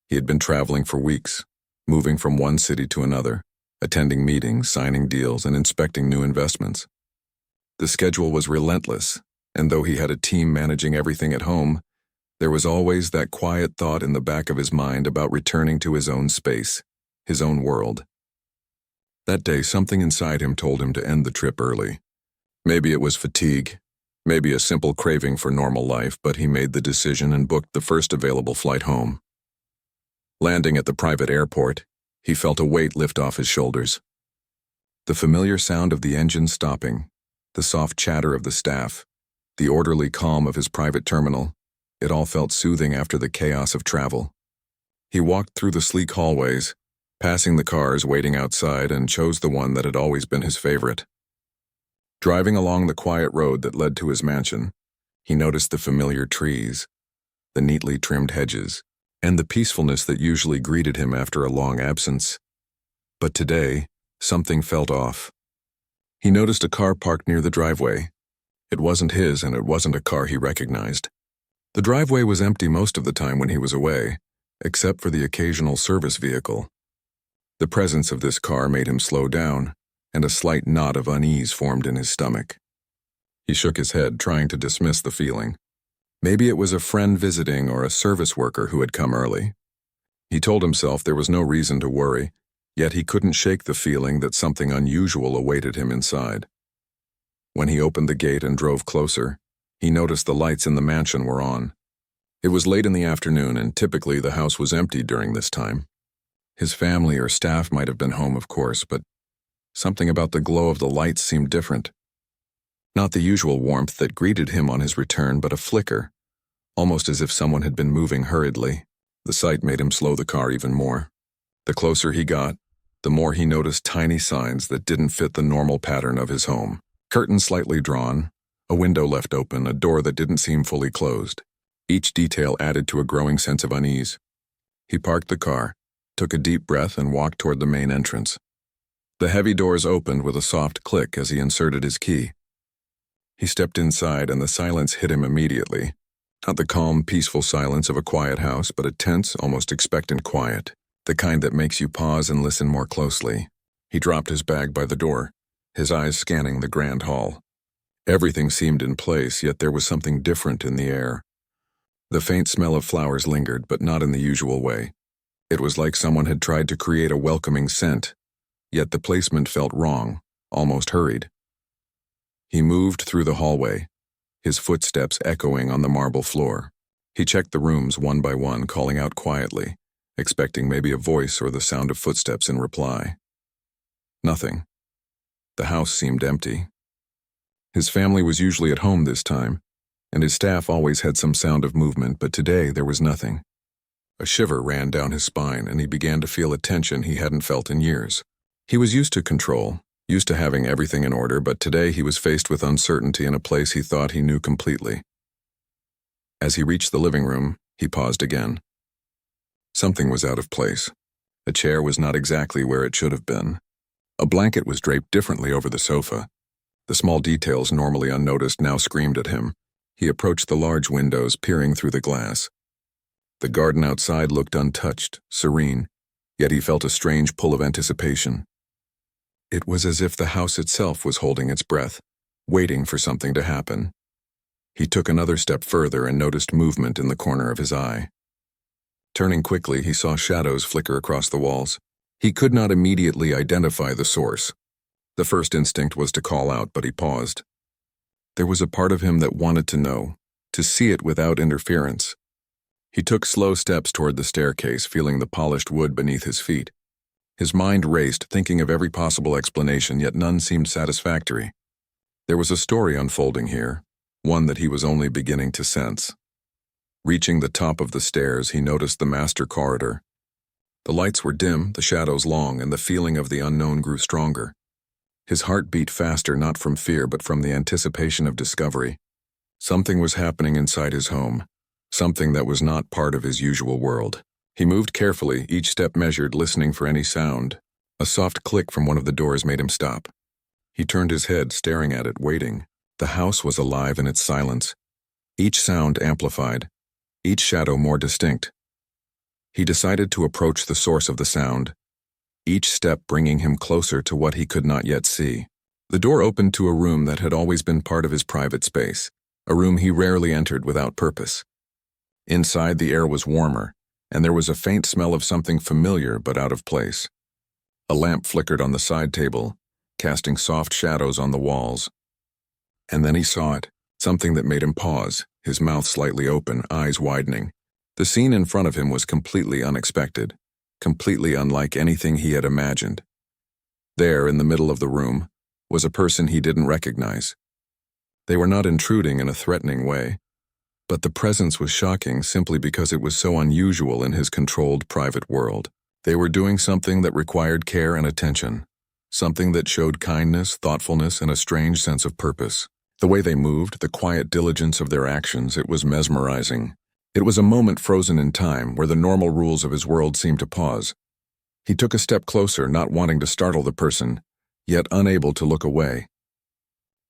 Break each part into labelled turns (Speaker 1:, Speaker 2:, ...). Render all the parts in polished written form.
Speaker 1: He had been traveling for weeks, moving from one city to another, attending meetings, signing deals, and inspecting new investments. The schedule was relentless, and though he had a team managing everything at home, there was always that quiet thought in the back of his mind about returning to his own space, his own world. That day, something inside him told him to end the trip early. Maybe it was fatigue, maybe a simple craving for normal life, but he made the decision and booked the first available flight home. Landing at the private airport, he felt a weight lift off his shoulders. The familiar sound of the engine stopping, the soft chatter of the staff, the orderly calm of his private terminal, it all felt soothing after the chaos of travel. He walked through the sleek hallways, passing the cars waiting outside, and chose the one that had always been his favorite. Driving along the quiet road that led to his mansion, he noticed the familiar trees, the neatly trimmed hedges, and the peacefulness that usually greeted him after a long absence. But today, something felt off. He noticed a car parked near the driveway. It wasn't his, and it wasn't a car he recognized. The driveway was empty most of the time when he was away, except for the occasional service vehicle. The presence of this car made him slow down, and a slight knot of unease formed in his stomach. He shook his head, trying to dismiss the feeling. Maybe it was a friend visiting or a service worker who had come early. He told himself there was no reason to worry, yet he couldn't shake the feeling that something unusual awaited him inside. When he opened the gate and drove closer, he noticed the lights in the mansion were on. It was late in the afternoon, and typically the house was empty during this time. His family or staff might have been home, of course, but something about the glow of the lights seemed different. Not the usual warmth that greeted him on his return, but a flicker, almost as if someone had been moving hurriedly. The sight made him slow the car even more. The closer he got, the more he noticed tiny signs that didn't fit the normal pattern of his home. Curtains slightly drawn, a window left open, a door that didn't seem fully closed. Each detail added to a growing sense of unease. He parked the car, took a deep breath, and walked toward the main entrance. The heavy doors opened with a soft click as he inserted his key. He stepped inside, and the silence hit him immediately. Not the calm, peaceful silence of a quiet house, but a tense, almost expectant quiet, the kind that makes you pause and listen more closely. He dropped his bag by the door, his eyes scanning the grand hall. Everything seemed in place, yet there was something different in the air. The faint smell of flowers lingered, but not in the usual way. It was like someone had tried to create a welcoming scent, yet the placement felt wrong, almost hurried. He moved through the hallway, his footsteps echoing on the marble floor. He checked the rooms one by one, calling out quietly, expecting maybe a voice or the sound of footsteps in reply. Nothing. The house seemed empty. His family was usually at home this time, and his staff always had some sound of movement, but today there was nothing. A shiver ran down his spine, and he began to feel a tension he hadn't felt in years. He was used to control, used to having everything in order, but today he was faced with uncertainty in a place he thought he knew completely. As he reached the living room, he paused again. Something was out of place. A chair was not exactly where it should have been. A blanket was draped differently over the sofa. The small details normally unnoticed now screamed at him. He approached the large windows, peering through the glass. The garden outside looked untouched, serene, yet he felt a strange pull of anticipation. It was as if the house itself was holding its breath, waiting for something to happen. He took another step further and noticed movement in the corner of his eye. Turning quickly, he saw shadows flicker across the walls. He could not immediately identify the source. The first instinct was to call out, but he paused. There was a part of him that wanted to know, to see it without interference. He took slow steps toward the staircase, feeling the polished wood beneath his feet. His mind raced, thinking of every possible explanation, yet none seemed satisfactory. There was a story unfolding here, one that he was only beginning to sense. Reaching the top of the stairs, he noticed the master corridor. The lights were dim, the shadows long, and the feeling of the unknown grew stronger. His heart beat faster, not from fear, but from the anticipation of discovery. Something was happening inside his home, something that was not part of his usual world. He moved carefully, each step measured, listening for any sound. A soft click from one of the doors made him stop. He turned his head, staring at it, waiting. The house was alive in its silence. Each sound amplified, each shadow more distinct. He decided to approach the source of the sound, each step bringing him closer to what he could not yet see. The door opened to a room that had always been part of his private space, a room he rarely entered without purpose. Inside, the air was warmer, and there was a faint smell of something familiar but out of place. A lamp flickered on the side table, casting soft shadows on the walls. And then he saw it, something that made him pause, his mouth slightly open, eyes widening. The scene in front of him was completely unexpected, completely unlike anything he had imagined. There, in the middle of the room, was a person he didn't recognize. They were not intruding in a threatening way, but the presence was shocking simply because it was so unusual in his controlled private world. They were doing something that required care and attention, something that showed kindness, thoughtfulness, and a strange sense of purpose. The way they moved, the quiet diligence of their actions, it was mesmerizing. It was a moment frozen in time where the normal rules of his world seemed to pause. He took a step closer, not wanting to startle the person, yet unable to look away.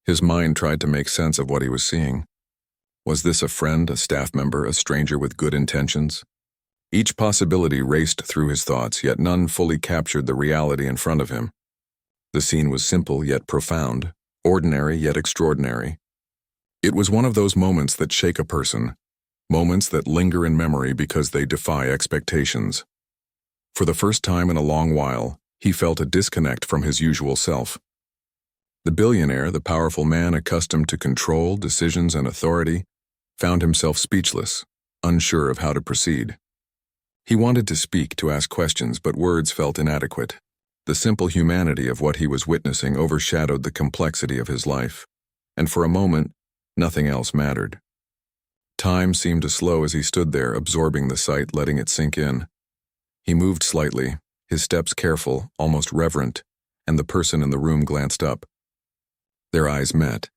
Speaker 1: His mind tried to make sense of what he was seeing. Was this a friend, a staff member, a stranger with good intentions? Each possibility raced through his thoughts, yet none fully captured the reality in front of him. The scene was simple yet profound, ordinary yet extraordinary. It was one of those moments that shake a person, moments that linger in memory because they defy expectations. For the first time in a long while, he felt a disconnect from his usual self. The billionaire, the powerful man accustomed to control, decisions, and authority, found himself speechless, unsure of how to proceed. He wanted to speak, to ask questions, but words felt inadequate. The simple humanity of what he was witnessing overshadowed the complexity of his life, and for a moment, nothing else mattered. Time seemed to slow as he stood there, absorbing the sight, letting it sink in. He moved slightly, his steps careful, almost reverent, and the person in the room glanced up. Their eyes met,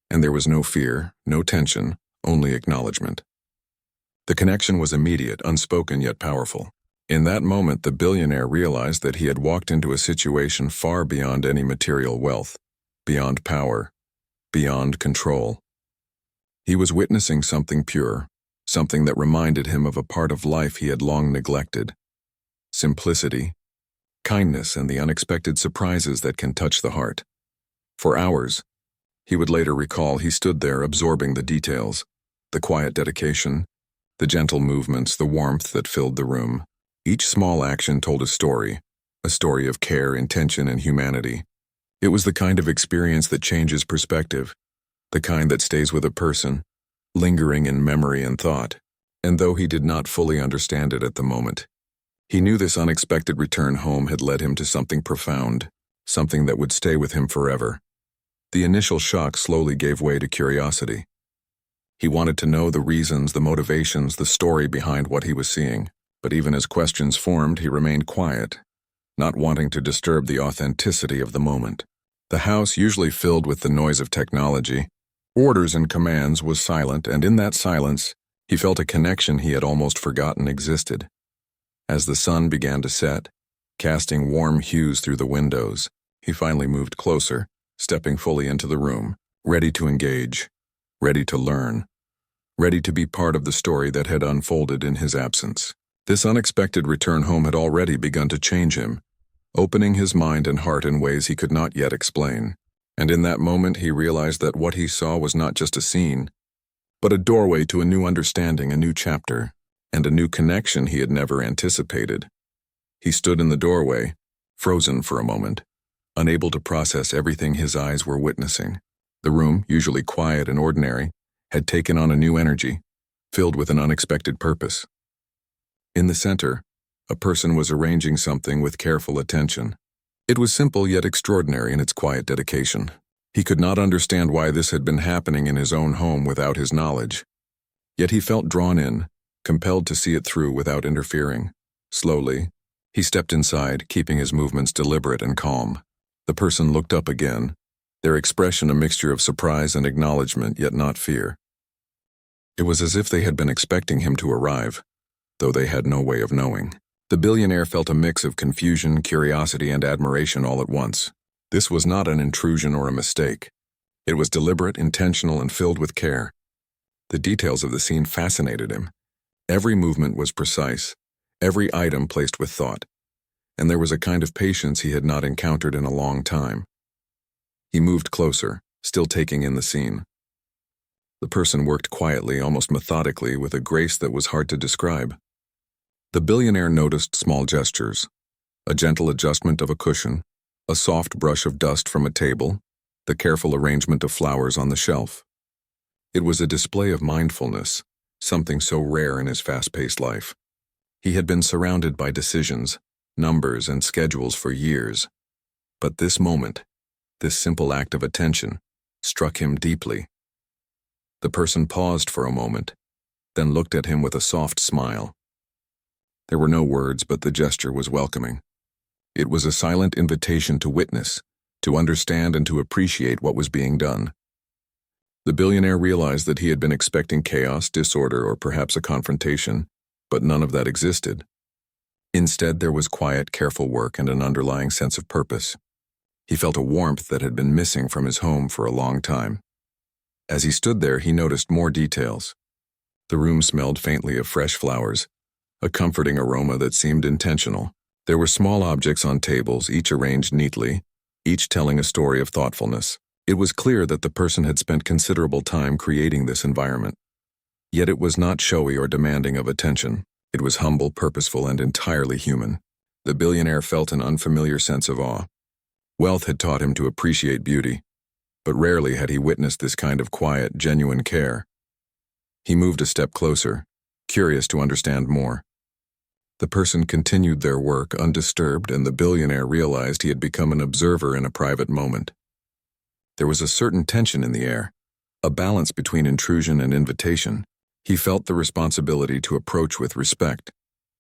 Speaker 1: and there was no fear, no tension, only acknowledgement. The connection was immediate, unspoken yet powerful. In that moment, the billionaire realized that he had walked into a situation far beyond any material wealth, beyond power, beyond control. He was witnessing something pure, something that reminded him of a part of life he had long neglected. Simplicity, kindness, and the unexpected surprises that can touch the heart. For hours, he would later recall, he stood there absorbing the details, the quiet dedication, the gentle movements, the warmth that filled the room. Each small action told a story of care, intention, and humanity. It was the kind of experience that changes perspective, the kind that stays with a person, lingering in memory and thought. And though he did not fully understand it at the moment, he knew this unexpected return home had led him to something profound, something that would stay with him forever. The initial shock slowly gave way to curiosity. He wanted to know the reasons, the motivations, the story behind what he was seeing. But even as questions formed, he remained quiet, not wanting to disturb the authenticity of the moment. The house, usually filled with the noise of technology, orders and commands, was silent, and in that silence, he felt a connection he had almost forgotten existed. As the sun began to set, casting warm hues through the windows, he finally moved closer, stepping fully into the room, ready to engage, ready to learn, ready to be part of the story that had unfolded in his absence. This unexpected return home had already begun to change him, opening his mind and heart in ways he could not yet explain. And in that moment, he realized that what he saw was not just a scene, but a doorway to a new understanding, a new chapter, and a new connection he had never anticipated. He stood in the doorway, frozen for a moment, unable to process everything his eyes were witnessing. The room, usually quiet and ordinary, had taken on a new energy, filled with an unexpected purpose. In the center, a person was arranging something with careful attention. It was simple yet extraordinary in its quiet dedication. He could not understand why this had been happening in his own home without his knowledge. Yet he felt drawn in, compelled to see it through without interfering. Slowly, he stepped inside, keeping his movements deliberate and calm. The person looked up again, their expression a mixture of surprise and acknowledgement, yet not fear. It was as if they had been expecting him to arrive, though they had no way of knowing. The billionaire felt a mix of confusion, curiosity, and admiration all at once. This was not an intrusion or a mistake. It was deliberate, intentional, and filled with care. The details of the scene fascinated him. Every movement was precise. every item placed with thought, and there was a kind of patience he had not encountered in a long time. He moved closer, still taking in the scene. The person worked quietly, almost methodically, with a grace that was hard to describe. The billionaire noticed small gestures, a gentle adjustment of a cushion, a soft brush of dust from a table, the careful arrangement of flowers on the shelf. It was a display of mindfulness, something so rare in his fast-paced life. He had been surrounded by decisions, numbers, and schedules for years. But this moment, this simple act of attention, struck him deeply. The person paused for a moment, then looked at him with a soft smile. There were no words, but the gesture was welcoming. It was a silent invitation to witness, to understand and to appreciate what was being done. The billionaire realized that he had been expecting chaos, disorder, or perhaps a confrontation, but none of that existed. Instead, there was quiet, careful work and an underlying sense of purpose. He felt a warmth that had been missing from his home for a long time. As he stood there, he noticed more details. The room smelled faintly of fresh flowers, a comforting aroma that seemed intentional. There were small objects on tables, each arranged neatly, each telling a story of thoughtfulness. It was clear that the person had spent considerable time creating this environment. Yet it was not showy or demanding of attention. It was humble, purposeful, and entirely human. The billionaire felt an unfamiliar sense of awe. Wealth had taught him to appreciate beauty, but rarely had he witnessed this kind of quiet, genuine care. He moved a step closer, curious to understand more. The person continued their work undisturbed, and the billionaire realized he had become an observer in a private moment. There was a certain tension in the air, a balance between intrusion and invitation. He felt the responsibility to approach with respect,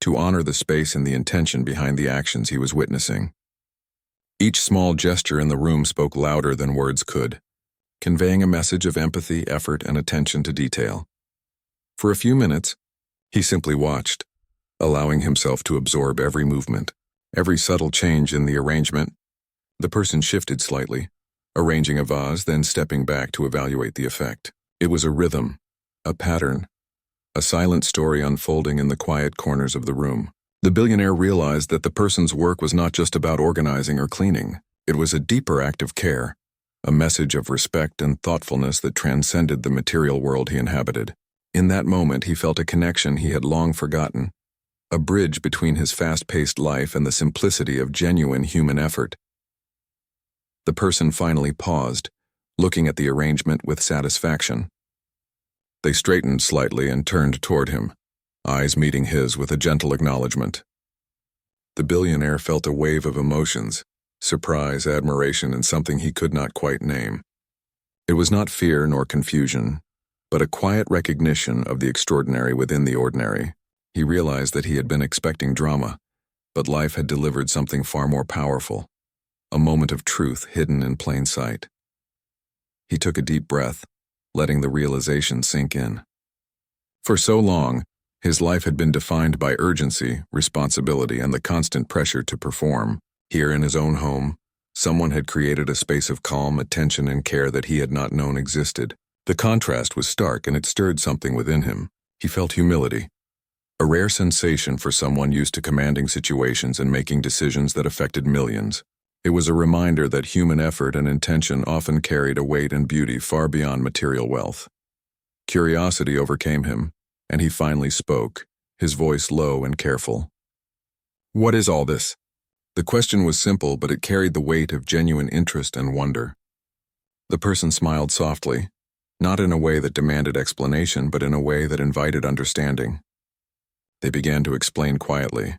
Speaker 1: to honor the space and the intention behind the actions he was witnessing. Each small gesture in the room spoke louder than words could, conveying a message of empathy, effort, and attention to detail. For a few minutes, he simply watched, allowing himself to absorb every movement, every subtle change in the arrangement. The person shifted slightly, arranging a vase, then stepping back to evaluate the effect. It was a rhythm, a pattern, a silent story unfolding in the quiet corners of the room. The billionaire realized that the person's work was not just about organizing or cleaning. It was a deeper act of care, a message of respect and thoughtfulness that transcended the material world he inhabited. In that moment, he felt a connection he had long forgotten, a bridge between his fast-paced life and the simplicity of genuine human effort. The person finally paused, looking at the arrangement with satisfaction. They straightened slightly and turned toward him, eyes meeting his with a gentle acknowledgement. The billionaire felt a wave of emotions, surprise, admiration, and something he could not quite name. It was not fear nor confusion, but a quiet recognition of the extraordinary within the ordinary. He realized that he had been expecting drama, but life had delivered something far more powerful, a moment of truth hidden in plain sight. He took a deep breath, letting the realization sink in. For so long, his life had been defined by urgency, responsibility, and the constant pressure to perform. Here in his own home, someone had created a space of calm, attention, and care that he had not known existed. The contrast was stark, and it stirred something within him. He felt humility, a rare sensation for someone used to commanding situations and making decisions that affected millions. It was a reminder that human effort and intention often carried a weight and beauty far beyond material wealth. Curiosity overcame him, and he finally spoke, his voice low and careful. "What is all this?" The question was simple, but it carried the weight of genuine interest and wonder. The person smiled softly, not in a way that demanded explanation, but in a way that invited understanding. They began to explain quietly,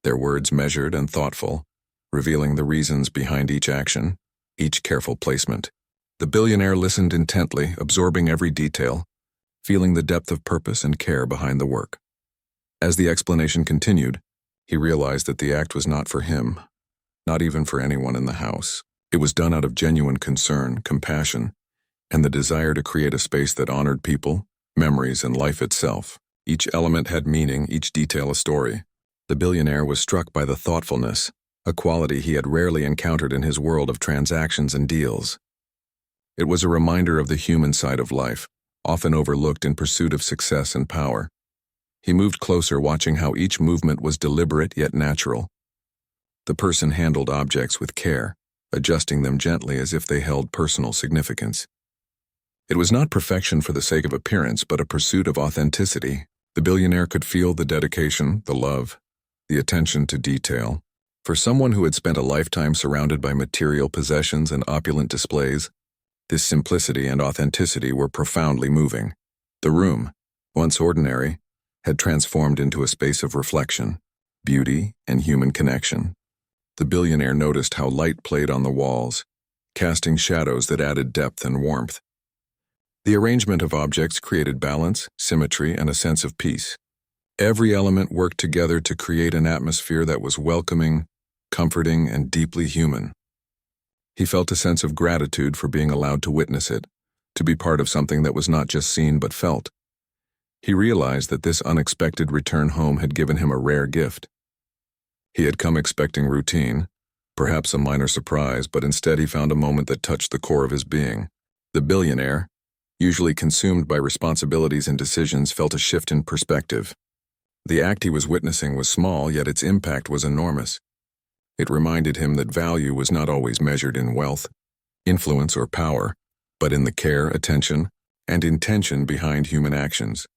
Speaker 1: their words measured and thoughtful, revealing the reasons behind each action, each careful placement. The billionaire listened intently, absorbing every detail, feeling the depth of purpose and care behind the work. As the explanation continued, he realized that the act was not for him, not even for anyone in the house. It was done out of genuine concern, compassion, and the desire to create a space that honored people, memories, and life itself. Each element had meaning, each detail a story. The billionaire was struck by the thoughtfulness, a quality he had rarely encountered in his world of transactions and deals. It was a reminder of the human side of life, often overlooked in pursuit of success and power. He moved closer, watching how each movement was deliberate yet natural. The person handled objects with care, adjusting them gently as if they held personal significance. It was not perfection for the sake of appearance, but a pursuit of authenticity. The billionaire could feel the dedication, the love, the attention to detail. For someone who had spent a lifetime surrounded by material possessions and opulent displays, this simplicity and authenticity were profoundly moving. The room, once ordinary, had transformed into a space of reflection, beauty, and human connection. The billionaire noticed how light played on the walls, casting shadows that added depth and warmth. The arrangement of objects created balance, symmetry, and a sense of peace. Every element worked together to create an atmosphere that was welcoming, comforting, and deeply human. He felt a sense of gratitude for being allowed to witness it, to be part of something that was not just seen but felt. He realized that this unexpected return home had given him a rare gift. He had come expecting routine, perhaps a minor surprise, but instead he found a moment that touched the core of his being. The billionaire, usually consumed by responsibilities and decisions, felt a shift in perspective. The act he was witnessing was small, yet its impact was enormous. It reminded him that value was not always measured in wealth, influence, or power, but in the care, attention, and intention behind human actions.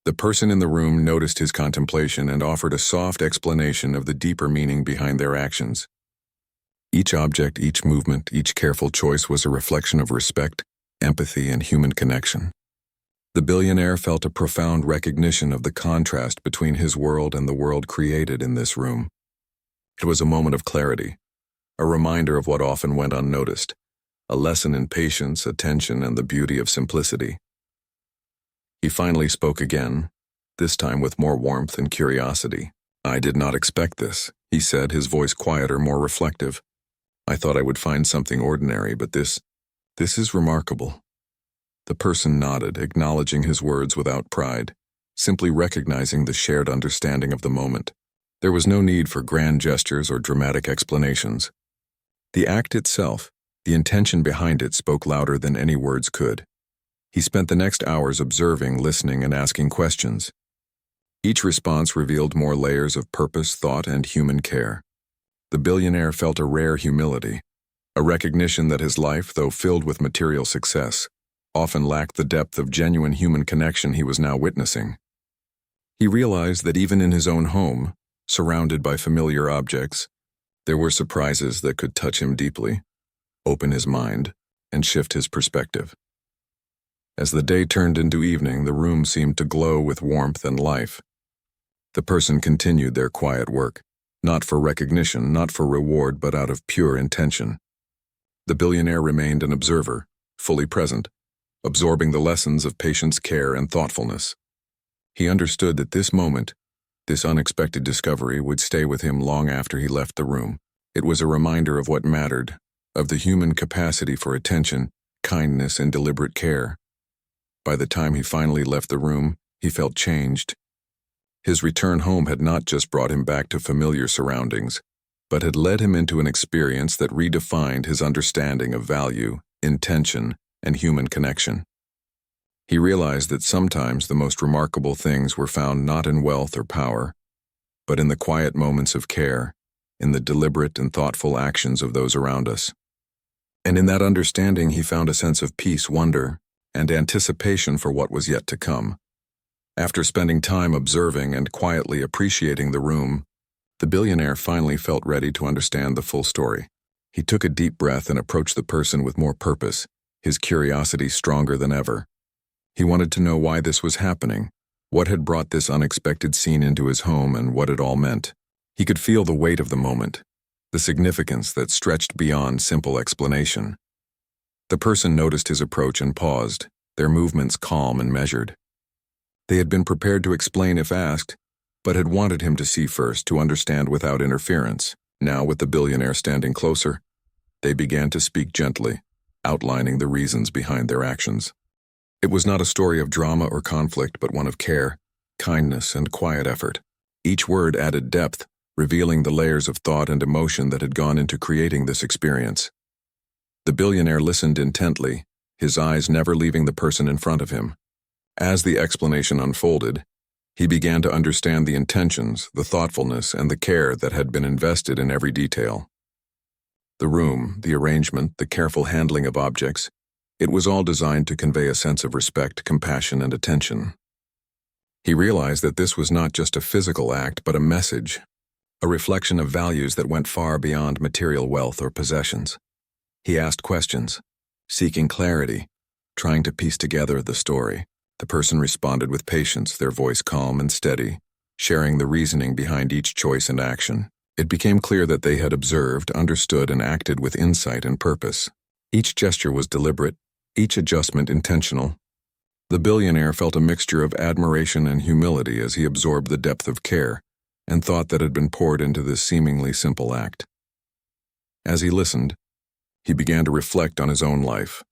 Speaker 1: The person in the room noticed his contemplation and offered a soft explanation of the deeper meaning behind their actions. Each object, each movement, each careful choice was a reflection of respect, empathy, and human connection. The billionaire felt a profound recognition of the contrast between his world and the world created in this room. It was a moment of clarity, a reminder of what often went unnoticed, a lesson in patience, attention, and the beauty of simplicity. He finally spoke again, this time with more warmth and curiosity. "I did not expect this," he said, his voice quieter, more reflective. "I thought I would find something ordinary, but this is remarkable." The person nodded, acknowledging his words without pride, simply recognizing the shared understanding of the moment. There was no need for grand gestures or dramatic explanations. The act itself, the intention behind it, spoke louder than any words could. He spent the next hours observing, listening, and asking questions. Each response revealed more layers of purpose, thought, and human care. The billionaire felt a rare humility, a recognition that his life, though filled with material success, often lacked the depth of genuine human connection he was now witnessing. He realized that even in his own home, surrounded by familiar objects, there were surprises that could touch him deeply, open his mind, and shift his perspective. As the day turned into evening, the room seemed to glow with warmth and life. The person continued their quiet work, not for recognition, not for reward, but out of pure intention. The billionaire remained an observer, fully present, absorbing the lessons of patience, care, and thoughtfulness. He understood that this moment, this unexpected discovery, would stay with him long after he left the room. It was a reminder of what mattered, of the human capacity for attention, kindness, and deliberate care. By the time he finally left the room, he felt changed. His return home had not just brought him back to familiar surroundings, but had led him into an experience that redefined his understanding of value, intention, and human connection. He realized that sometimes the most remarkable things were found not in wealth or power, but in the quiet moments of care, in the deliberate and thoughtful actions of those around us. And in that understanding, he found a sense of peace, wonder, and anticipation for what was yet to come. After spending time observing and quietly appreciating the room, the billionaire finally felt ready to understand the full story. He took a deep breath and approached the person with more purpose, his curiosity stronger than ever. He wanted to know why this was happening, what had brought this unexpected scene into his home, and what it all meant. He could feel the weight of the moment, the significance that stretched beyond simple explanation. The person noticed his approach and paused, their movements calm and measured. They had been prepared to explain if asked, but had wanted him to see first, to understand without interference. Now, with the billionaire standing closer, they began to speak gently, outlining the reasons behind their actions. It was not a story of drama or conflict, but one of care, kindness, and quiet effort. Each word added depth, revealing the layers of thought and emotion that had gone into creating this experience. The billionaire listened intently, his eyes never leaving the person in front of him. As the explanation unfolded, He began to understand the intentions, the thoughtfulness, and the care that had been invested in every detail. The room, the arrangement, the careful handling of objects, it was all designed to convey a sense of respect, compassion, and attention. He realized that this was not just a physical act, but a message, a reflection of values that went far beyond material wealth or possessions. He asked questions, seeking clarity, trying to piece together the story. The person responded with patience, their voice calm and steady, sharing the reasoning behind each choice and action. It became clear that they had observed, understood, and acted with insight and purpose. Each gesture was deliberate, each adjustment intentional. The billionaire felt a mixture of admiration and humility as he absorbed the depth of care and thought that had been poured into this seemingly simple act. As he listened, he began to reflect on his own life,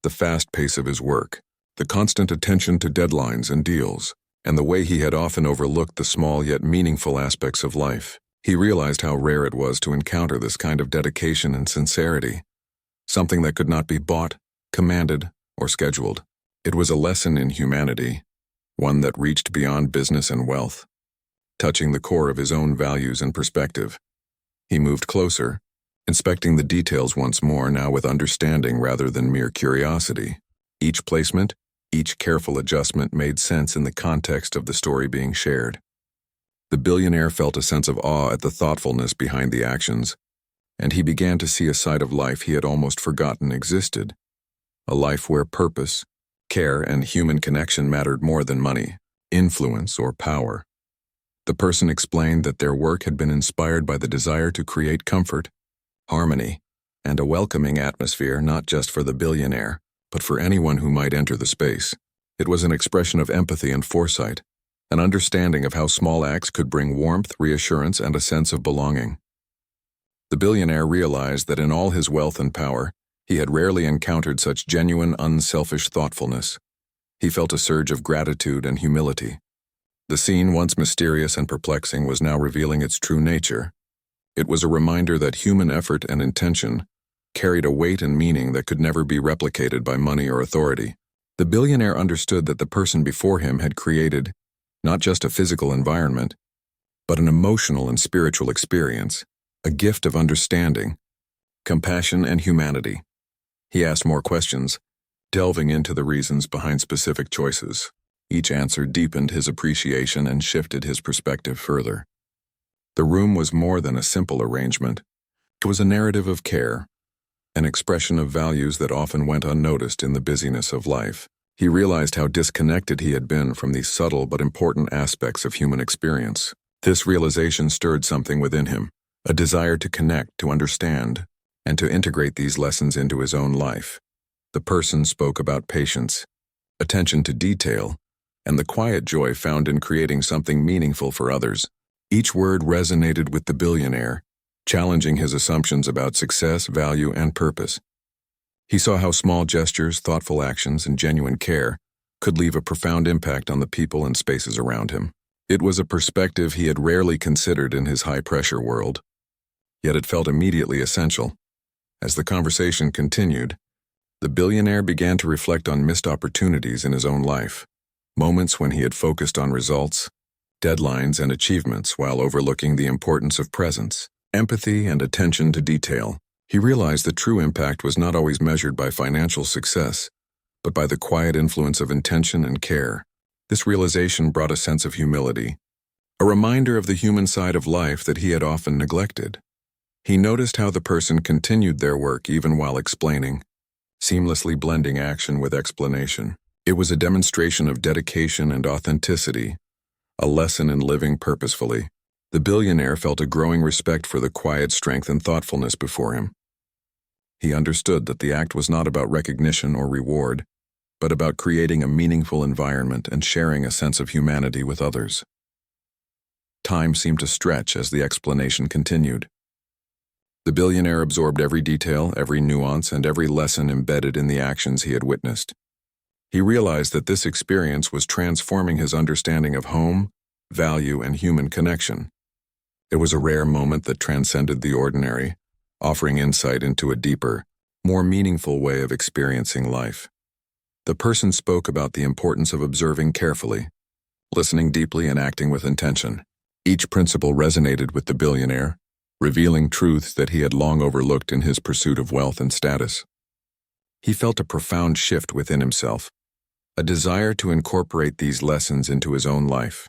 Speaker 1: the fast pace of his work, the constant attention to deadlines and deals, and the way he had often overlooked the small yet meaningful aspects of life. He realized how rare it was to encounter this kind of dedication and sincerity, something that could not be bought, commanded, or scheduled. It was a lesson in humanity, one that reached beyond business and wealth, touching the core of his own values and perspective. He moved closer, inspecting the details once more, now with understanding rather than mere curiosity. Each placement, each careful adjustment made sense in the context of the story being shared. The billionaire felt a sense of awe at the thoughtfulness behind the actions, and he began to see a side of life he had almost forgotten existed, a life where purpose, care, and human connection mattered more than money, influence, or power. The person explained that their work had been inspired by the desire to create comfort, harmony, and a welcoming atmosphere not just for the billionaire, but for anyone who might enter the space. It was an expression of empathy and foresight, an understanding of how small acts could bring warmth, reassurance, and a sense of belonging. The billionaire realized that in all his wealth and power, he had rarely encountered such genuine, unselfish thoughtfulness. He felt a surge of gratitude and humility. The scene, once mysterious and perplexing, was now revealing its true nature. It was a reminder that human effort and intention carried a weight and meaning that could never be replicated by money or authority. The billionaire understood that the person before him had created not just a physical environment, but an emotional and spiritual experience, a gift of understanding, compassion, and humanity. He asked more questions, delving into the reasons behind specific choices. Each answer deepened his appreciation and shifted his perspective further. The room was more than a simple arrangement. It was a narrative of care, an expression of values that often went unnoticed in the busyness of life. He realized how disconnected he had been from these subtle but important aspects of human experience. This realization stirred something within him, a desire to connect, to understand, and to integrate these lessons into his own life. The person spoke about patience, attention to detail, and the quiet joy found in creating something meaningful for others. Each word resonated with the billionaire, challenging his assumptions about success, value, and purpose. He saw how small gestures, thoughtful actions, and genuine care could leave a profound impact on the people and spaces around him. It was a perspective he had rarely considered in his high-pressure world, yet it felt immediately essential. As the conversation continued, the billionaire began to reflect on missed opportunities in his own life, moments when he had focused on results, deadlines, and achievements while overlooking the importance of presence, empathy, and attention to detail. He realized that true impact was not always measured by financial success, but by the quiet influence of intention and care. This realization brought a sense of humility, a reminder of the human side of life that he had often neglected. He noticed how the person continued their work even while explaining, seamlessly blending action with explanation. It was a demonstration of dedication and authenticity, a lesson in living purposefully. The billionaire felt a growing respect for the quiet strength and thoughtfulness before him. He understood that the act was not about recognition or reward, but about creating a meaningful environment and sharing a sense of humanity with others. Time seemed to stretch as the explanation continued. The billionaire absorbed every detail, every nuance, and every lesson embedded in the actions he had witnessed. He realized that this experience was transforming his understanding of home, value, and human connection. It was a rare moment that transcended the ordinary, offering insight into a deeper, more meaningful way of experiencing life. The person spoke about the importance of observing carefully, listening deeply and acting with intention. Each principle resonated with the billionaire, revealing truths that he had long overlooked in his pursuit of wealth and status. He felt a profound shift within himself, a desire to incorporate these lessons into his own life,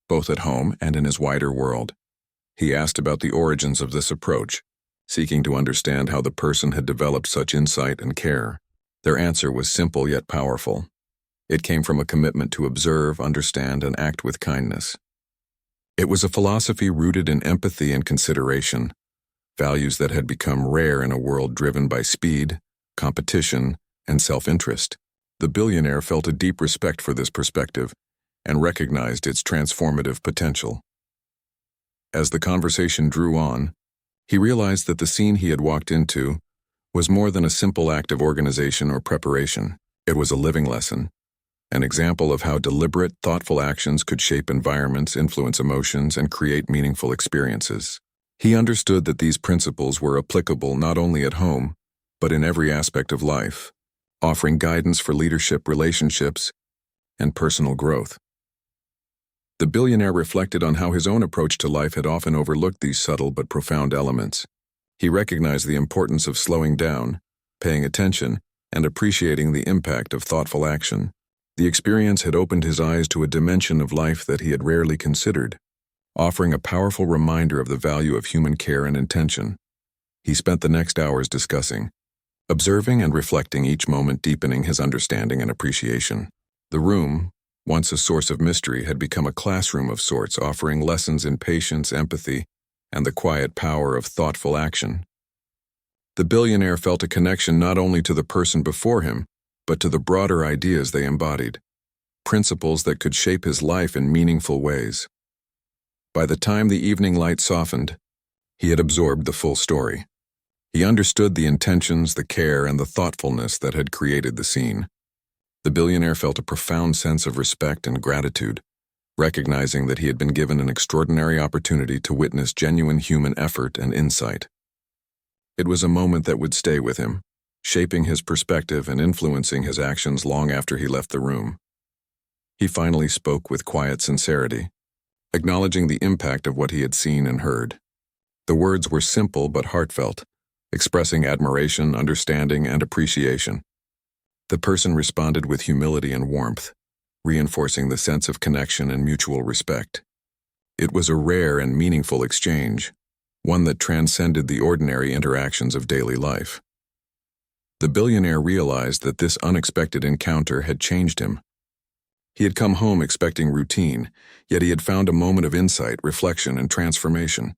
Speaker 1: both at home and in his wider world. He asked about the origins of this approach, seeking to understand how the person had developed such insight and care. Their answer was simple yet powerful. It came from a commitment to observe, understand, and act with kindness. It was a philosophy rooted in empathy and consideration, values that had become rare in a world driven by speed, competition, and self-interest. The billionaire felt a deep respect for this perspective and recognized its transformative potential. As the conversation drew on, he realized that the scene he had walked into was more than a simple act of organization or preparation. It was a living lesson, an example of how deliberate, thoughtful actions could shape environments, influence emotions, and create meaningful experiences. He understood that these principles were applicable not only at home, but in every aspect of life, offering guidance for leadership, relationships, and personal growth. The billionaire reflected on how his own approach to life had often overlooked these subtle but profound elements. He recognized the importance of slowing down, paying attention, and appreciating the impact of thoughtful action. The experience had opened his eyes to a dimension of life that he had rarely considered, offering a powerful reminder of the value of human care and intention. He spent the next hours discussing, observing and reflecting, each moment deepening his understanding and appreciation. The room, once a source of mystery, had become a classroom of sorts, offering lessons in patience, empathy, and the quiet power of thoughtful action. The billionaire felt a connection not only to the person before him, but to the broader ideas they embodied, principles that could shape his life in meaningful ways. By the time the evening light softened, he had absorbed the full story. He understood the intentions, the care, and the thoughtfulness that had created the scene. The billionaire felt a profound sense of respect and gratitude, recognizing that he had been given an extraordinary opportunity to witness genuine human effort and insight. It was a moment that would stay with him, shaping his perspective and influencing his actions long after he left the room. He finally spoke with quiet sincerity, acknowledging the impact of what he had seen and heard. The words were simple but heartfelt, expressing admiration, understanding, and appreciation. The person responded with humility and warmth, reinforcing the sense of connection and mutual respect. It was a rare and meaningful exchange, one that transcended the ordinary interactions of daily life. The billionaire realized that this unexpected encounter had changed him. He had come home expecting routine, yet he had found a moment of insight, reflection, and transformation.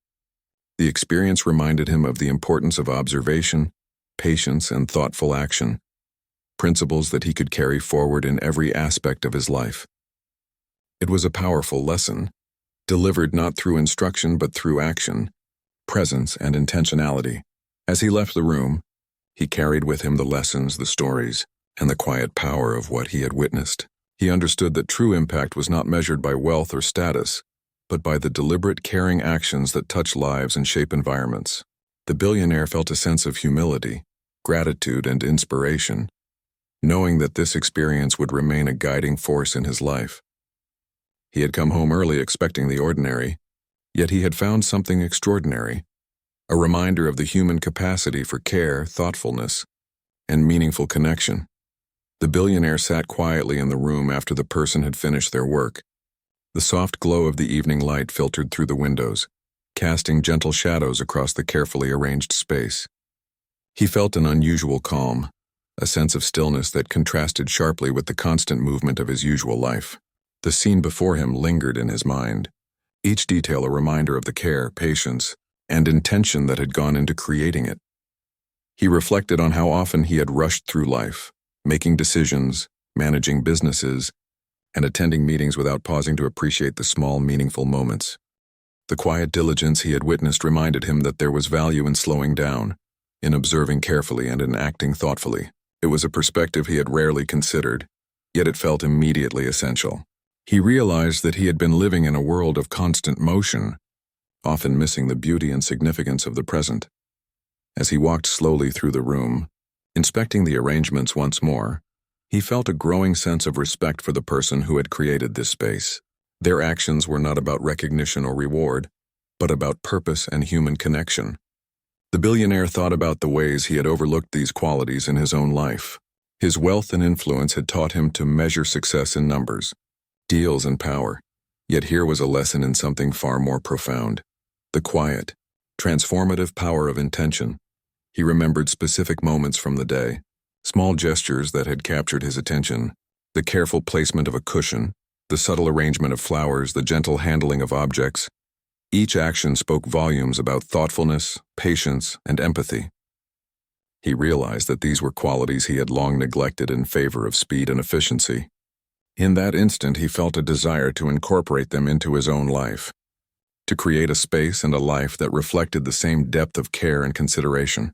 Speaker 1: The experience reminded him of the importance of observation, patience, and thoughtful action, principles that he could carry forward in every aspect of his life. It was a powerful lesson, delivered not through instruction but through action, presence, and intentionality. As he left the room, he carried with him the lessons, the stories, and the quiet power of what he had witnessed. He understood that true impact was not measured by wealth or status, but by the deliberate, caring actions that touch lives and shape environments. The billionaire felt a sense of humility, gratitude, and inspiration, knowing that this experience would remain a guiding force in his life. He had come home early expecting the ordinary, yet he had found something extraordinary, a reminder of the human capacity for care, thoughtfulness, and meaningful connection. The billionaire sat quietly in the room after the person had finished their work. The soft glow of the evening light filtered through the windows, casting gentle shadows across the carefully arranged space. He felt an unusual calm, a sense of stillness that contrasted sharply with the constant movement of his usual life. The scene before him lingered in his mind, each detail a reminder of the care, patience, and intention that had gone into creating it. He reflected on how often he had rushed through life, making decisions, managing businesses, and attending meetings without pausing to appreciate the small, meaningful moments. The quiet diligence he had witnessed reminded him that there was value in slowing down, in observing carefully, and in acting thoughtfully. It was a perspective he had rarely considered, yet it felt immediately essential. He realized that he had been living in a world of constant motion, often missing the beauty and significance of the present. As he walked slowly through the room, inspecting the arrangements once more, he felt a growing sense of respect for the person who had created this space. Their actions were not about recognition or reward, but about purpose and human connection. The billionaire thought about the ways he had overlooked these qualities in his own life. His wealth and influence had taught him to measure success in numbers, deals, and power. Yet here was a lesson in something far more profound: the quiet, transformative power of intention. He remembered specific moments from the day, small gestures that had captured his attention, the careful placement of a cushion, the subtle arrangement of flowers, the gentle handling of objects. Each action spoke volumes about thoughtfulness, patience, and empathy. He realized that these were qualities he had long neglected in favor of speed and efficiency. In that instant, he felt a desire to incorporate them into his own life, to create a space and a life that reflected the same depth of care and consideration.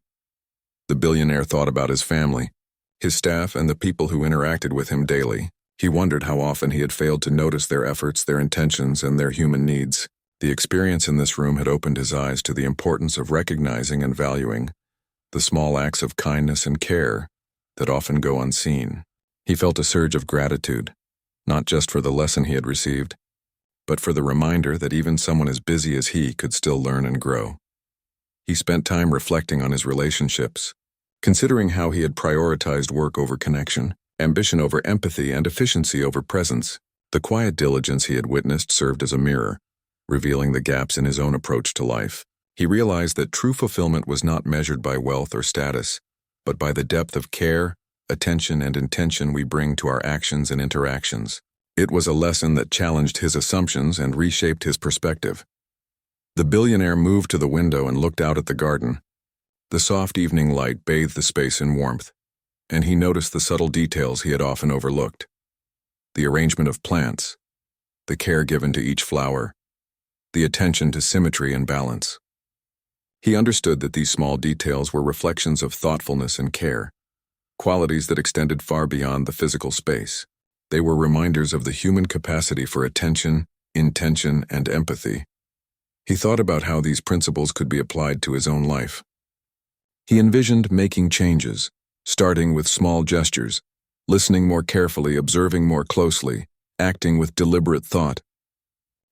Speaker 1: The billionaire thought about his family, his staff, and the people who interacted with him daily. He wondered how often he had failed to notice their efforts, their intentions, and their human needs. The experience in this room had opened his eyes to the importance of recognizing and valuing the small acts of kindness and care that often go unseen. He felt a surge of gratitude, not just for the lesson he had received, but for the reminder that even someone as busy as he could still learn and grow. He spent time reflecting on his relationships, considering how he had prioritized work over connection, ambition over empathy, and efficiency over presence. The quiet diligence he had witnessed served as a mirror, revealing the gaps in his own approach to life. He realized that true fulfillment was not measured by wealth or status, but by the depth of care, attention, and intention we bring to our actions and interactions. It was a lesson that challenged his assumptions and reshaped his perspective. The billionaire moved to the window and looked out at the garden. The soft evening light bathed the space in warmth, and he noticed the subtle details he had often overlooked: the arrangement of plants, the care given to each flower, the attention to symmetry and balance. He understood that these small details were reflections of thoughtfulness and care, qualities that extended far beyond the physical space. They were reminders of the human capacity for attention, intention, and empathy. He thought about how these principles could be applied to his own life. He envisioned making changes, starting with small gestures, listening more carefully, observing more closely, acting with deliberate thought.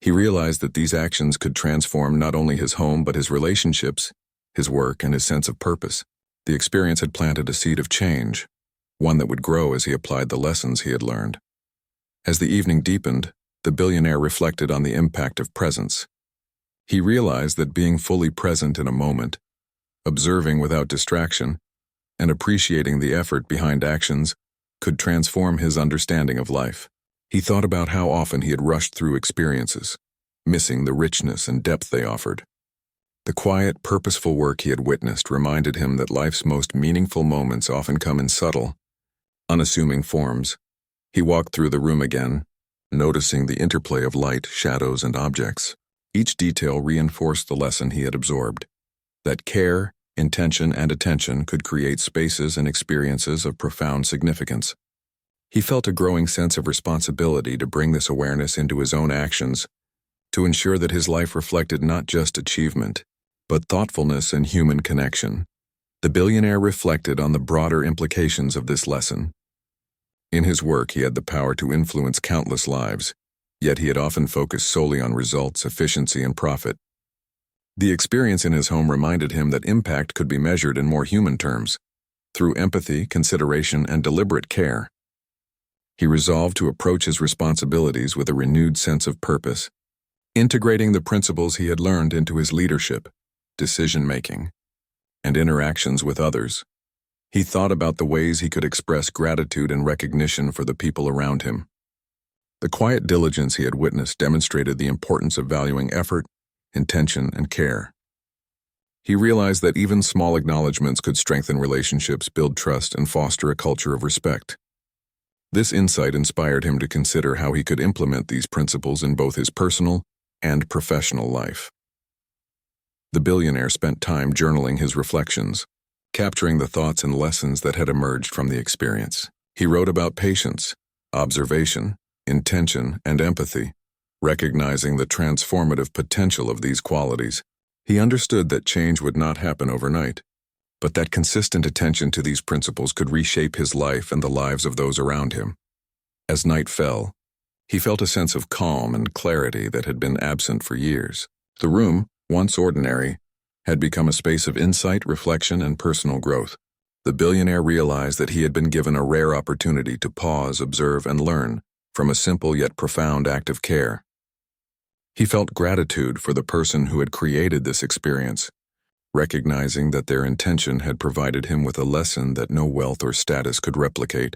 Speaker 1: He realized that these actions could transform not only his home but his relationships, his work, and his sense of purpose. The experience had planted a seed of change, one that would grow as he applied the lessons he had learned. As the evening deepened, the billionaire reflected on the impact of presence. He realized that being fully present in a moment, observing without distraction, and appreciating the effort behind actions could transform his understanding of life. He thought about how often he had rushed through experiences, missing the richness and depth they offered. The quiet, purposeful work he had witnessed reminded him that life's most meaningful moments often come in subtle, unassuming forms. He walked through the room again, noticing the interplay of light, shadows, and objects. Each detail reinforced the lesson he had absorbed: that care, intention, and attention could create spaces and experiences of profound significance. He felt a growing sense of responsibility to bring this awareness into his own actions, to ensure that his life reflected not just achievement, but thoughtfulness and human connection. The billionaire reflected on the broader implications of this lesson. In his work, he had the power to influence countless lives, yet he had often focused solely on results, efficiency, and profit. The experience in his home reminded him that impact could be measured in more human terms, through empathy, consideration, and deliberate care. He resolved to approach his responsibilities with a renewed sense of purpose, integrating the principles he had learned into his leadership, decision-making, and interactions with others. He thought about the ways he could express gratitude and recognition for the people around him. The quiet diligence he had witnessed demonstrated the importance of valuing effort, intention, and care. He realized that even small acknowledgments could strengthen relationships, build trust, and foster a culture of respect. This insight inspired him to consider how he could implement these principles in both his personal and professional life. The billionaire spent time journaling his reflections, capturing the thoughts and lessons that had emerged from the experience. He wrote about patience, observation, intention, and empathy, recognizing the transformative potential of these qualities. He understood that change would not happen overnight, but that consistent attention to these principles could reshape his life and the lives of those around him. As night fell, He felt a sense of calm and clarity that had been absent for years. The room, once ordinary, had become a space of insight, reflection, and personal growth. The billionaire realized that he had been given a rare opportunity to pause, observe, and learn from a simple yet profound act of care. He felt gratitude for the person who had created this experience, recognizing that their intention had provided him with a lesson that no wealth or status could replicate.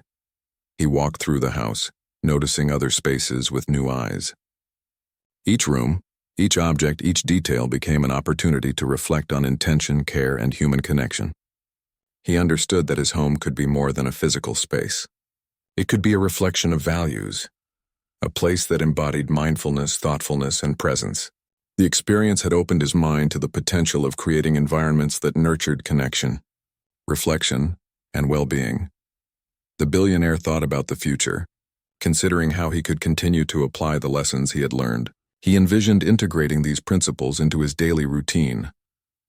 Speaker 1: He walked through the house, noticing other spaces with new eyes. Each room, each object, each detail became an opportunity to reflect on intention, care, and human connection. He understood that his home could be more than a physical space. It could be a reflection of values, a place that embodied mindfulness, thoughtfulness, and presence. The experience had opened his mind to the potential of creating environments that nurtured connection, reflection, and well-being. The billionaire thought about the future, considering how he could continue to apply the lessons he had learned. He envisioned integrating these principles into his daily routine,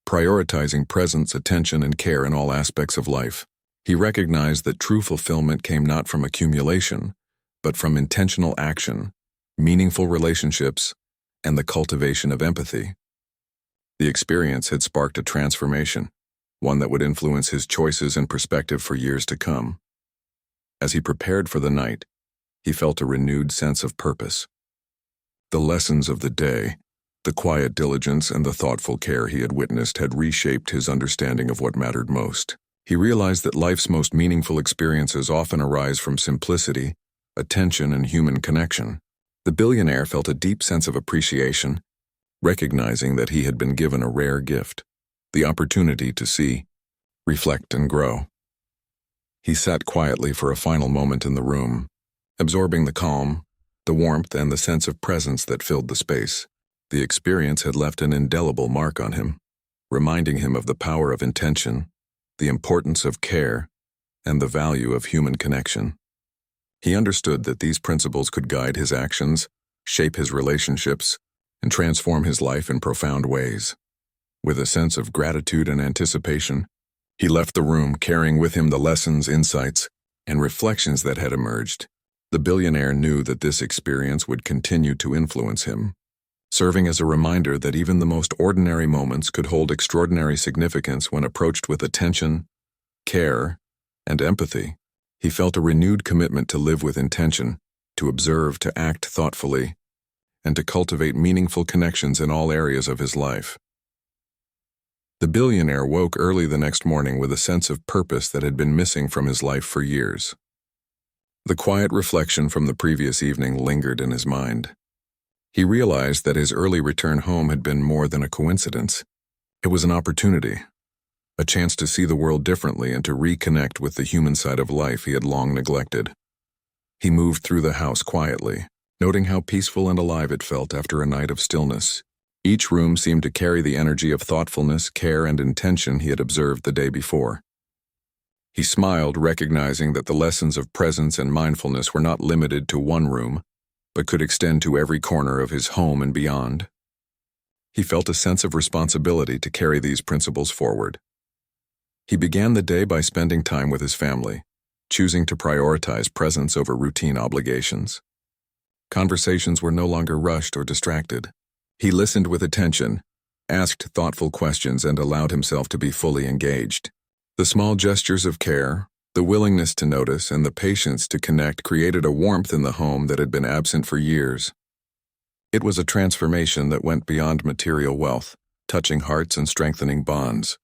Speaker 1: prioritizing presence, attention, and care in all aspects of life. He recognized that true fulfillment came not from accumulation, but from intentional action, meaningful relationships, and the cultivation of empathy. The experience had sparked a transformation, one that would influence his choices and perspective for years to come. As he prepared for the night, he felt a renewed sense of purpose. The lessons of the day, the quiet diligence and the thoughtful care he had witnessed had reshaped his understanding of what mattered most. He realized that life's most meaningful experiences often arise from simplicity, attention, and human connection. The billionaire felt a deep sense of appreciation, recognizing that he had been given a rare gift, the opportunity to see, reflect, and grow. He sat quietly for a final moment in the room, absorbing the calm, the warmth, and the sense of presence that filled the space. The experience had left an indelible mark on him, reminding him of the power of intention, the importance of care, and the value of human connection. He understood that these principles could guide his actions, shape his relationships, and transform his life in profound ways. With a sense of gratitude and anticipation, he left the room carrying with him the lessons, insights, and reflections that had emerged. The billionaire knew that this experience would continue to influence him, serving as a reminder that even the most ordinary moments could hold extraordinary significance when approached with attention, care, and empathy. He felt a renewed commitment to live with intention, to observe, to act thoughtfully, and to cultivate meaningful connections in all areas of his life. The billionaire woke early the next morning with a sense of purpose that had been missing from his life for years. The quiet reflection from the previous evening lingered in his mind. He realized that his early return home had been more than a coincidence. It was an opportunity, a chance to see the world differently and to reconnect with the human side of life he had long neglected. He moved through the house quietly, noting how peaceful and alive it felt after a night of stillness. Each room seemed to carry the energy of thoughtfulness, care, and intention he had observed the day before. He smiled, recognizing that the lessons of presence and mindfulness were not limited to one room, but could extend to every corner of his home and beyond. He felt a sense of responsibility to carry these principles forward. He began the day by spending time with his family, choosing to prioritize presence over routine obligations. Conversations were no longer rushed or distracted. He listened with attention, asked thoughtful questions, and allowed himself to be fully engaged. The small gestures of care, the willingness to notice, and the patience to connect created a warmth in the home that had been absent for years. It was a transformation that went beyond material wealth, touching hearts and strengthening bonds.